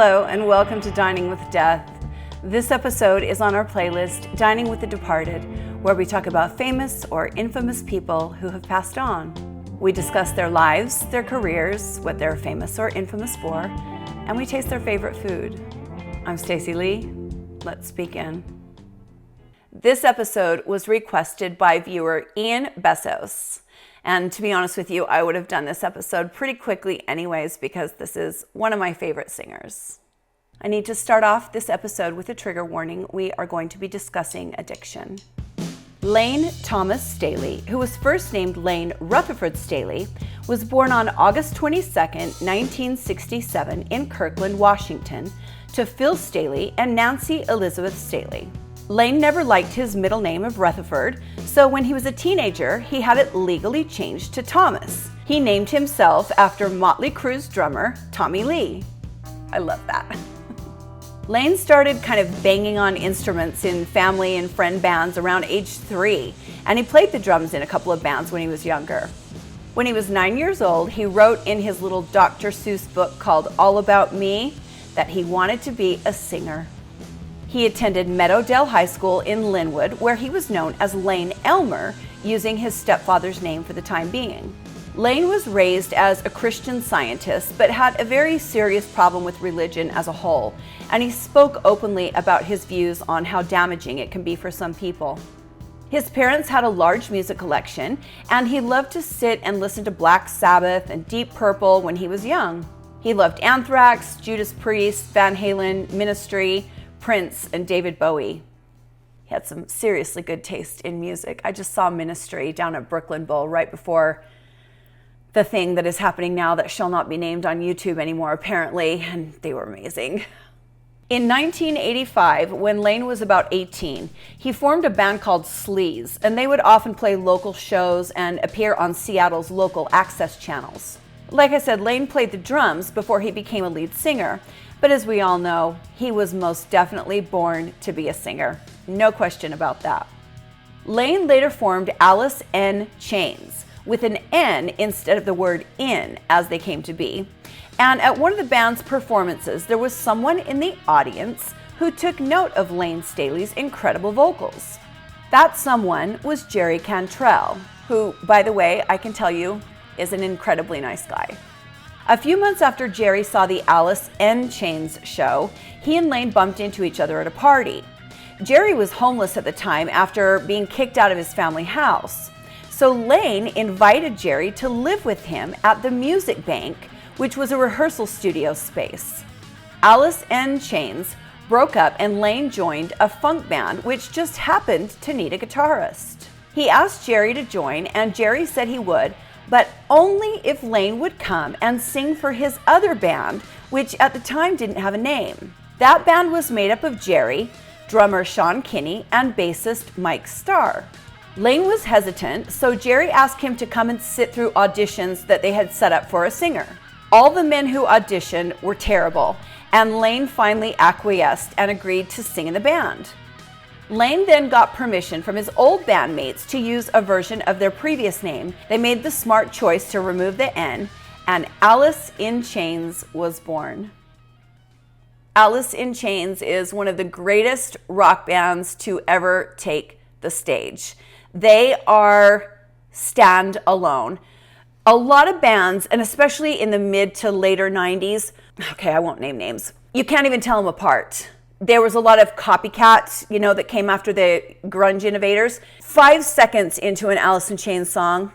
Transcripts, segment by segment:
Hello and welcome to Dining with Death. This episode is on our playlist, Dining with the Departed, where we talk about famous or infamous people who have passed on. We discuss their lives, their careers, what they're famous or infamous for, and we taste their favorite food. I'm Stacey Lee. Let's begin. This episode was requested by viewer Ian Bessos. And to be honest with you, I would have done this episode pretty quickly anyways because this is one of my favorite singers. I need to start off this episode with a trigger warning. We are going to be discussing addiction. Layne Thomas Staley, who was first named Layne Rutherford Staley, was born on August 22nd, 1967 in Kirkland, Washington, to Phil Staley and Nancy Elizabeth Staley. Layne never liked his middle name of Rutherford, so when he was a teenager, he had it legally changed to Thomas. He named himself after Motley Crue's drummer, Tommy Lee. I love that. Layne started kind of banging on instruments in family and friend bands around age 3, and he played the drums in a couple of bands when he was younger. When he was 9 years old, he wrote in his little Dr. Seuss book called All About Me that he wanted to be a singer. He attended Meadowdale High School in Linwood, where he was known as Layne Elmer, using his stepfather's name for the time being. Layne was raised as a Christian Scientist, but had a very serious problem with religion as a whole, and he spoke openly about his views on how damaging it can be for some people. His parents had a large music collection, and he loved to sit and listen to Black Sabbath and Deep Purple when he was young. He loved Anthrax, Judas Priest, Van Halen, Ministry, Prince, and David Bowie. He had some seriously good taste in music. I just saw Ministry down at Brooklyn Bowl right before the thing that is happening now that shall not be named on YouTube anymore, apparently, and they were amazing. In 1985, when Layne was about 18, he formed a band called Sleaze, and they would often play local shows and appear on Seattle's local access channels. Like I said, Layne played the drums before he became a lead singer, but as we all know, he was most definitely born to be a singer. No question about that. Layne later formed Alice in Chains, with an N instead of the word in, as they came to be. And at one of the band's performances, there was someone in the audience who took note of Layne Staley's incredible vocals. That someone was Jerry Cantrell, who, by the way, I can tell you, is an incredibly nice guy. A few months after Jerry saw the Alice in Chains show, he and Layne bumped into each other at a party. Jerry was homeless at the time after being kicked out of his family house. So Layne invited Jerry to live with him at the Music Bank, which was a rehearsal studio space. Alice in Chains broke up and Layne joined a funk band, which just happened to need a guitarist. He asked Jerry to join, and Jerry said he would, but only if Layne would come and sing for his other band, which at the time didn't have a name. That band was made up of Jerry, drummer Sean Kinney, and bassist Mike Starr. Layne was hesitant, so Jerry asked him to come and sit through auditions that they had set up for a singer. All the men who auditioned were terrible, and Layne finally acquiesced and agreed to sing in the band. Layne then got permission from his old bandmates to use a version of their previous name. They made the smart choice to remove the N, and Alice in Chains was born. Alice in Chains is one of the greatest rock bands to ever take the stage. They are stand-alone. A lot of bands, and especially in the mid to later 90s, okay, I won't name names, you can't even tell them apart. There was a lot of copycats, that came after the grunge innovators. 5 seconds into an Alice in Chains song,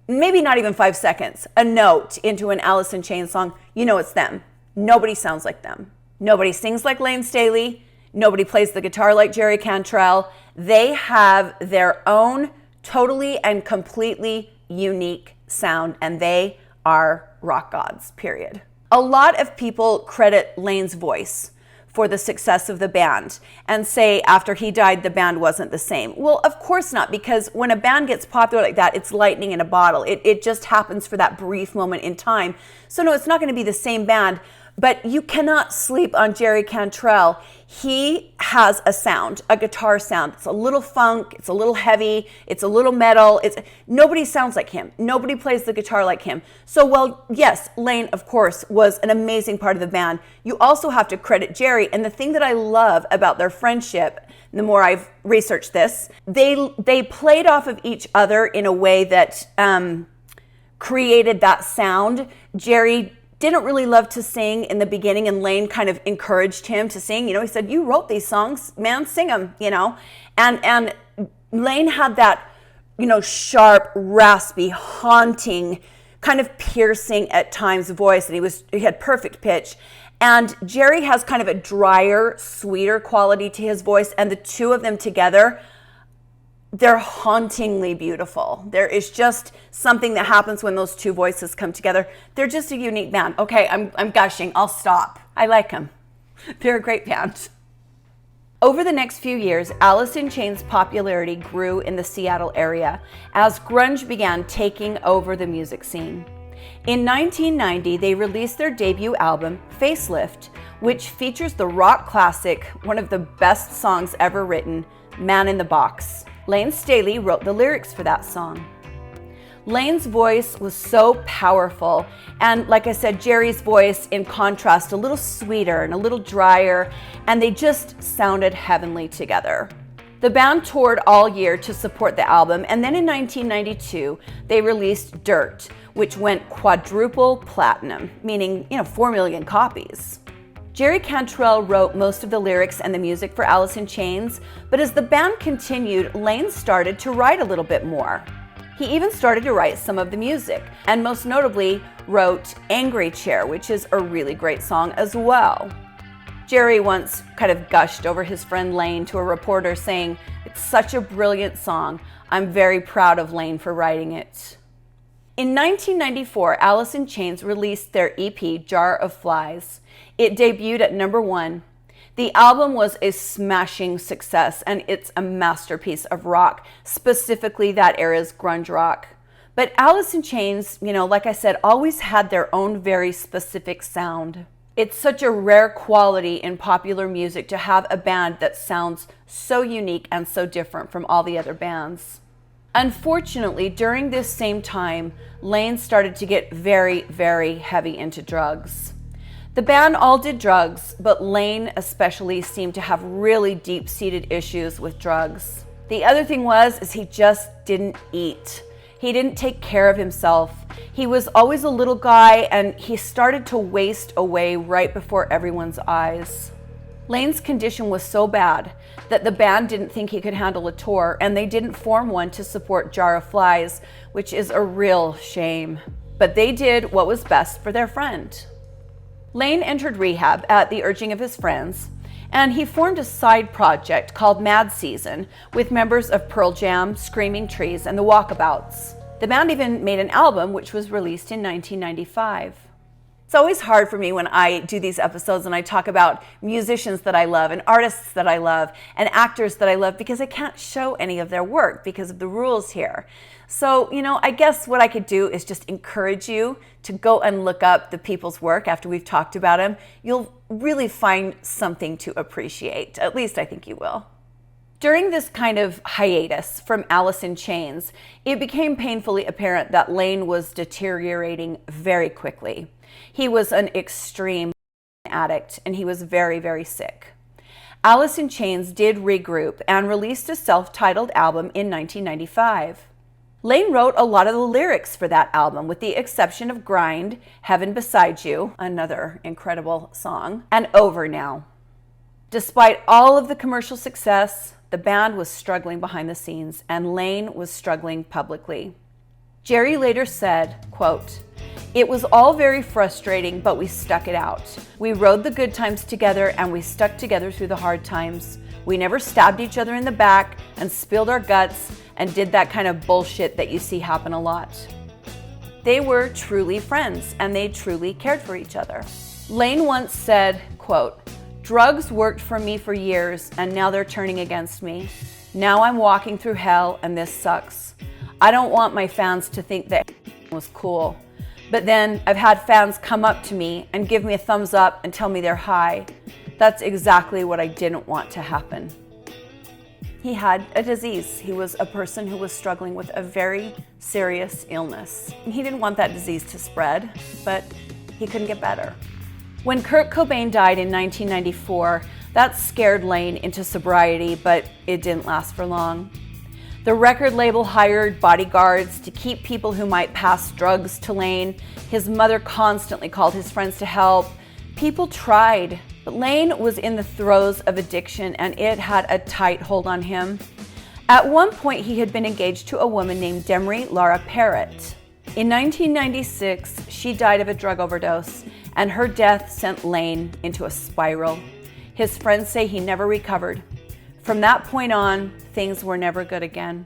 maybe not even 5 seconds, a note into an Alice in Chains song, it's them. Nobody sounds like them. Nobody sings like Layne Staley. Nobody plays the guitar like Jerry Cantrell. They have their own totally and completely unique sound, and they are rock gods, period. A lot of people credit Layne's voice for the success of the band and say after he died, the band wasn't the same. Well, of course not, because when a band gets popular like that, it's lightning in a bottle. It just happens for that brief moment in time. So no, it's not going to be the same band, But you cannot sleep on Jerry Cantrell. He has a sound, a guitar sound. It's a little funk, it's a little heavy, it's a little metal. Nobody sounds like him. Nobody plays the guitar like him. So, well, yes, Layne, of course, was an amazing part of the band. You also have to credit Jerry. And the thing that I love about their friendship, the more I've researched this, they played off of each other in a way that created that sound. Jerry didn't really love to sing in the beginning, and Layne kind of encouraged him to sing. He said, "You wrote these songs, man, sing them," And Layne had that, sharp, raspy, haunting, kind of piercing at times voice, and he had perfect pitch. And Jerry has kind of a drier, sweeter quality to his voice, and the two of them together, they're hauntingly beautiful. There is just something that happens when those two voices come together. They're just a unique band. Okay, I'm gushing. I'll stop. I like them. They're a great band. Over the next few years, Alice in Chains' popularity grew in the Seattle area as grunge began taking over the music scene. In 1990, they released their debut album, Facelift, which features the rock classic, one of the best songs ever written, Man in the Box. Layne Staley wrote the lyrics for that song. Layne's voice was so powerful, and like I said, Jerry's voice, in contrast, a little sweeter and a little drier, and they just sounded heavenly together. The band toured all year to support the album, and then in 1992, they released Dirt, which went quadruple platinum, meaning, 4 million copies. Jerry Cantrell wrote most of the lyrics and the music for Alice in Chains, but as the band continued, Layne started to write a little bit more. He even started to write some of the music, and most notably wrote Angry Chair, which is a really great song as well. Jerry once kind of gushed over his friend Layne to a reporter, saying, "It's such a brilliant song. I'm very proud of Layne for writing it." In 1994, Alice in Chains released their EP, Jar of Flies. It debuted at #1. The album was a smashing success, and it's a masterpiece of rock, specifically that era's grunge rock. But Alice in Chains, like I said, always had their own very specific sound. It's such a rare quality in popular music to have a band that sounds so unique and so different from all the other bands. Unfortunately, during this same time, Layne started to get very, very heavy into drugs. The band all did drugs, but Layne especially seemed to have really deep-seated issues with drugs. The other thing is he just didn't eat. He didn't take care of himself. He was always a little guy, and he started to waste away right before everyone's eyes. Layne's condition was so bad that the band didn't think he could handle a tour, and they didn't form one to support Jar of Flies, which is a real shame. But they did what was best for their friend. Layne entered rehab at the urging of his friends, and he formed a side project called Mad Season with members of Pearl Jam, Screaming Trees, and the Walkabouts. The band even made an album which was released in 1995. It's always hard for me when I do these episodes and I talk about musicians that I love and artists that I love and actors that I love, because I can't show any of their work because of the rules here. So, I guess what I could do is just encourage you to go and look up the people's work after we've talked about them. You'll really find something to appreciate. At least I think you will. During this kind of hiatus from Alice in Chains, it became painfully apparent that Layne was deteriorating very quickly. He was an extreme addict, and he was very, very sick. Alice in Chains did regroup and released a self-titled album in 1995. Layne wrote a lot of the lyrics for that album, with the exception of Grind, Heaven Beside You, another incredible song, and Over Now. Despite all of the commercial success, the band was struggling behind the scenes, and Layne was struggling publicly. Jerry later said, quote, "It was all very frustrating, but we stuck it out. We rode the good times together, and we stuck together through the hard times. We never stabbed each other in the back and spilled our guts and did that kind of bullshit that you see happen a lot." They were truly friends, and they truly cared for each other. Layne once said, quote, "Drugs worked for me for years, and now they're turning against me. Now I'm walking through hell, and this sucks. I don't want my fans to think that was cool. But then I've had fans come up to me and give me a thumbs up and tell me they're high. That's exactly what I didn't want to happen. He had a disease. He was a person who was struggling with a very serious illness. He didn't want that disease to spread, but he couldn't get better. When Kurt Cobain died in 1994, that scared Layne into sobriety, but it didn't last for long. The record label hired bodyguards to keep people who might pass drugs to Layne. His mother constantly called his friends to help. People tried, but Layne was in the throes of addiction and it had a tight hold on him. At one point, he had been engaged to a woman named Demery Lara Parrott. In 1996, she died of a drug overdose, and her death sent Layne into a spiral. His friends say he never recovered. From that point on, things were never good again.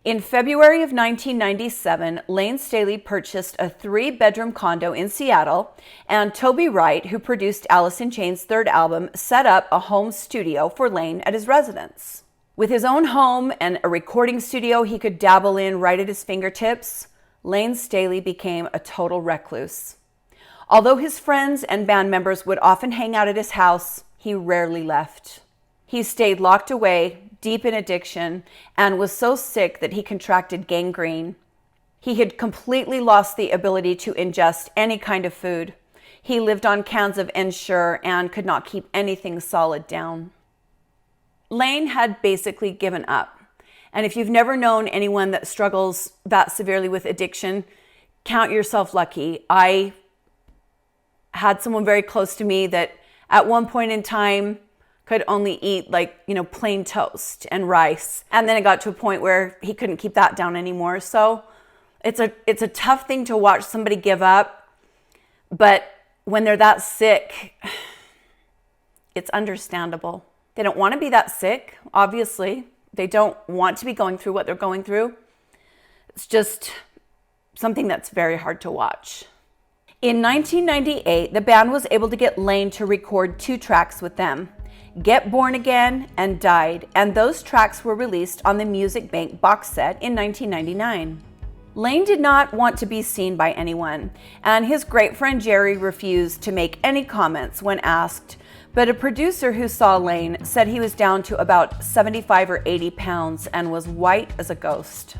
In February of 1997, Layne Staley purchased a 3-bedroom condo in Seattle, and Toby Wright, who produced Alice in Chains' third album, set up a home studio for Layne at his residence. With his own home and a recording studio he could dabble in right at his fingertips, Layne Staley became a total recluse. Although his friends and band members would often hang out at his house, he rarely left. He stayed locked away, deep in addiction, and was so sick that he contracted gangrene. He had completely lost the ability to ingest any kind of food. He lived on cans of Ensure and could not keep anything solid down. Layne had basically given up. And if you've never known anyone that struggles that severely with addiction, count yourself lucky. I had someone very close to me that at one point in time could only eat plain toast and rice. And then it got to a point where he couldn't keep that down anymore. So it's a tough thing to watch somebody give up. But when they're that sick, it's understandable. They don't want to be that sick, obviously. They don't want to be going through what they're going through. It's just something that's very hard to watch. In 1998, the band was able to get Layne to record 2 tracks with them, Get Born Again and Died, and those tracks were released on the Music Bank box set in 1999. Layne did not want to be seen by anyone, and his great friend Jerry refused to make any comments when asked, but a producer who saw Layne said he was down to about 75 or 80 pounds and was white as a ghost.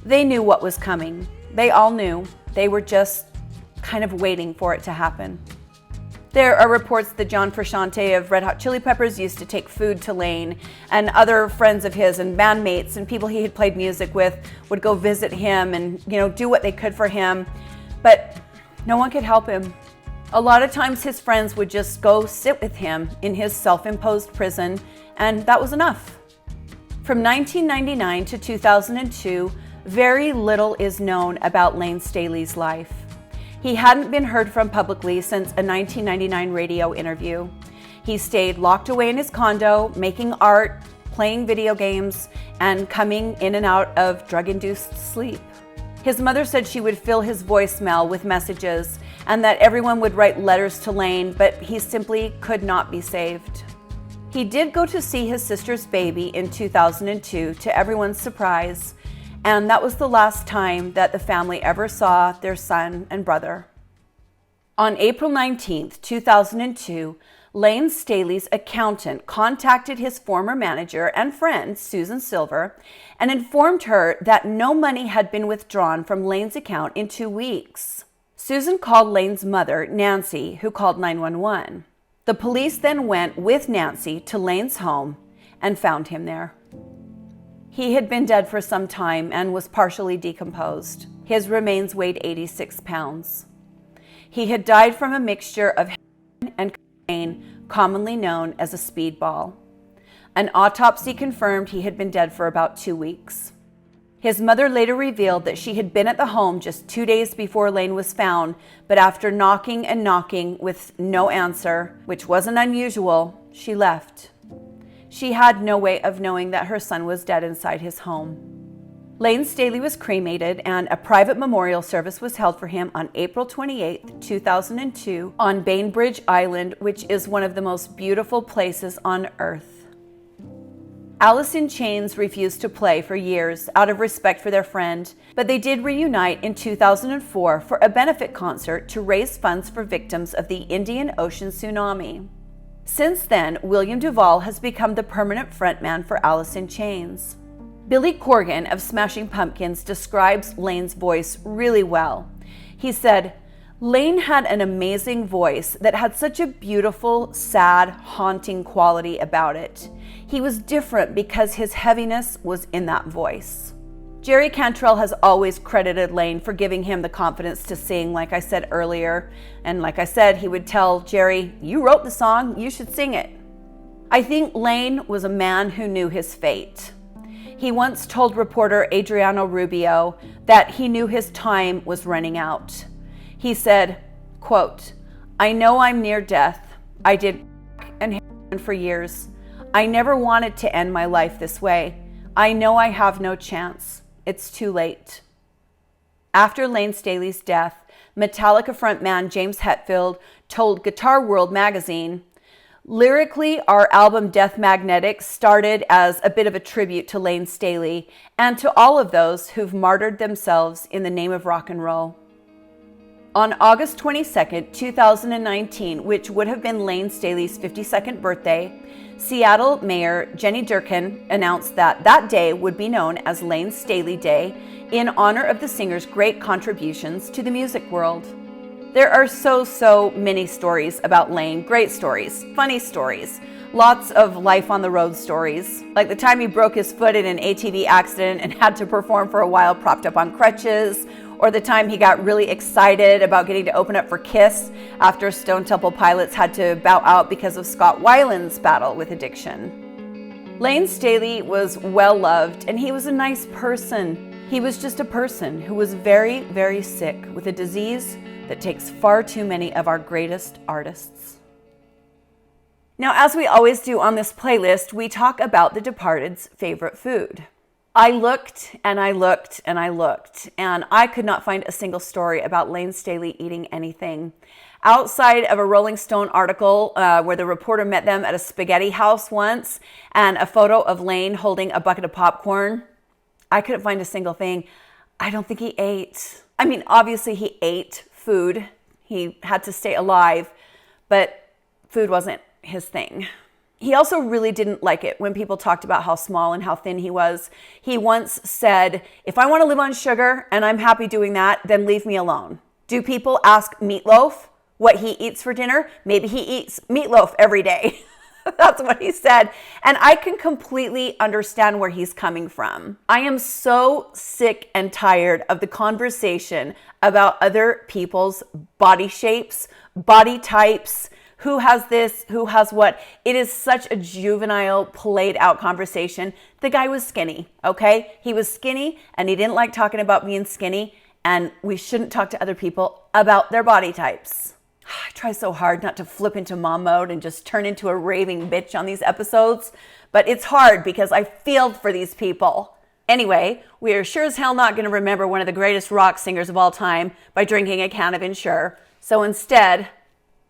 They knew what was coming. They all knew. They were just kind of waiting for it to happen. There are reports that John Frusciante of Red Hot Chili Peppers used to take food to Layne, and other friends of his and bandmates and people he had played music with would go visit him and, do what they could for him, but no one could help him. A lot of times his friends would just go sit with him in his self-imposed prison, and that was enough. From 1999 to 2002, very little is known about Layne Staley's life. He hadn't been heard from publicly since a 1999 radio interview. He stayed locked away in his condo, making art, playing video games, and coming in and out of drug-induced sleep. His mother said she would fill his voicemail with messages and that everyone would write letters to Layne, but he simply could not be saved. He did go to see his sister's baby in 2002, to everyone's surprise, and that was the last time that the family ever saw their son and brother. On April 19, 2002, Layne Staley's accountant contacted his former manager and friend, Susan Silver, and informed her that no money had been withdrawn from Layne's account in 2 weeks. Susan called Layne's mother, Nancy, who called 911. The police then went with Nancy to Layne's home and found him there. He had been dead for some time and was partially decomposed. His remains weighed 86 pounds. He had died from a mixture of heroin and cocaine, commonly known as a speedball. An autopsy confirmed he had been dead for about 2 weeks. His mother later revealed that she had been at the home just 2 days before Layne was found, but after knocking and knocking with no answer, which wasn't unusual, she left. She had no way of knowing that her son was dead inside his home. Layne Staley was cremated, and a private memorial service was held for him on April 28, 2002, on Bainbridge Island, which is one of the most beautiful places on earth. Alice in Chains refused to play for years out of respect for their friend, but they did reunite in 2004 for a benefit concert to raise funds for victims of the Indian Ocean tsunami. Since then, William Duvall has become the permanent frontman for Alice in Chains. Billy Corgan of Smashing Pumpkins describes Layne's voice really well. He said, "Layne had an amazing voice that had such a beautiful, sad, haunting quality about it. He was different because his heaviness was in that voice." Jerry Cantrell has always credited Layne for giving him the confidence to sing, like I said earlier. And like I said, he would tell Jerry, "You wrote the song, you should sing it." I think Layne was a man who knew his fate. He once told reporter Adriano Rubio that he knew his time was running out. He said, quote, "I know I'm near death. I did and heroin for years. I never wanted to end my life this way. I know I have no chance. It's too late." After Layne Staley's death, Metallica frontman James Hetfield told Guitar World magazine, "Lyrically, our album Death Magnetic started as a bit of a tribute to Layne Staley and to all of those who've martyred themselves in the name of rock and roll." On August 22nd, 2019, which would have been Layne Staley's 52nd birthday, Seattle Mayor Jenny Durkan announced that that day would be known as Layne Staley Day in honor of the singer's great contributions to the music world. There are so many stories about Layne, great stories, funny stories, lots of life on the road stories, like the time he broke his foot in an ATV accident and had to perform for a while propped up on crutches, or the time he got really excited about getting to open up for Kiss after Stone Temple Pilots had to bow out because of Scott Weiland's battle with addiction. Layne Staley was well loved and he was a nice person. He was just a person who was very sick with a disease that takes far too many of our greatest artists. Now, as we always do on this playlist, we talk about the departed's favorite food. I looked and I looked and I looked, and I could not find a single story about Layne Staley eating anything. Outside of a Rolling Stone article where the reporter met them at a spaghetti house once, and a photo of Layne holding a bucket of popcorn, I couldn't find a single thing. I don't think he ate. I mean, obviously he ate food. He had to stay alive, but food wasn't his thing. He also really didn't like it when people talked about how small and how thin he was. He once said, "If I want to live on sugar and I'm happy doing that, then leave me alone." Do people ask Meatloaf what he eats for dinner? Maybe he eats meatloaf every day. That's what he said. And I can completely understand where he's coming from. I am so sick and tired of the conversation about other people's body shapes, body types, who has this, who has what. It is such a juvenile, played out conversation. The guy was skinny, okay? He was skinny and he didn't like talking about being skinny, and we shouldn't talk to other people about their body types. I try so hard not to flip into mom mode and just turn into a raving bitch on these episodes, but it's hard because I feel for these people. Anyway, we are sure as hell not going to remember one of the greatest rock singers of all time by drinking a can of Ensure. So instead,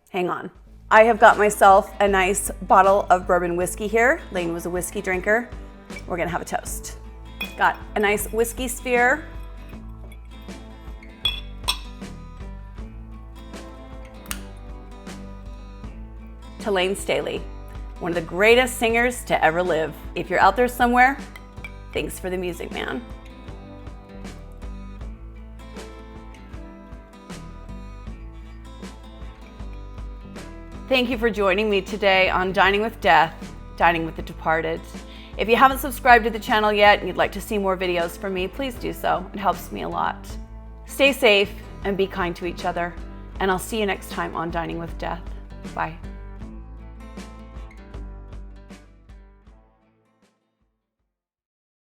hang on. I have got myself a nice bottle of bourbon whiskey here. Layne was a whiskey drinker. We're gonna have a toast. Got a nice whiskey sphere. To Layne Staley, one of the greatest singers to ever live. If you're out there somewhere, thanks for the music, man. Thank you for joining me today on Dining with Death, Dining with the Departed. If you haven't subscribed to the channel yet and you'd like to see more videos from me, please do so. It helps me a lot. Stay safe and be kind to each other, and I'll see you next time on Dining with Death. Bye.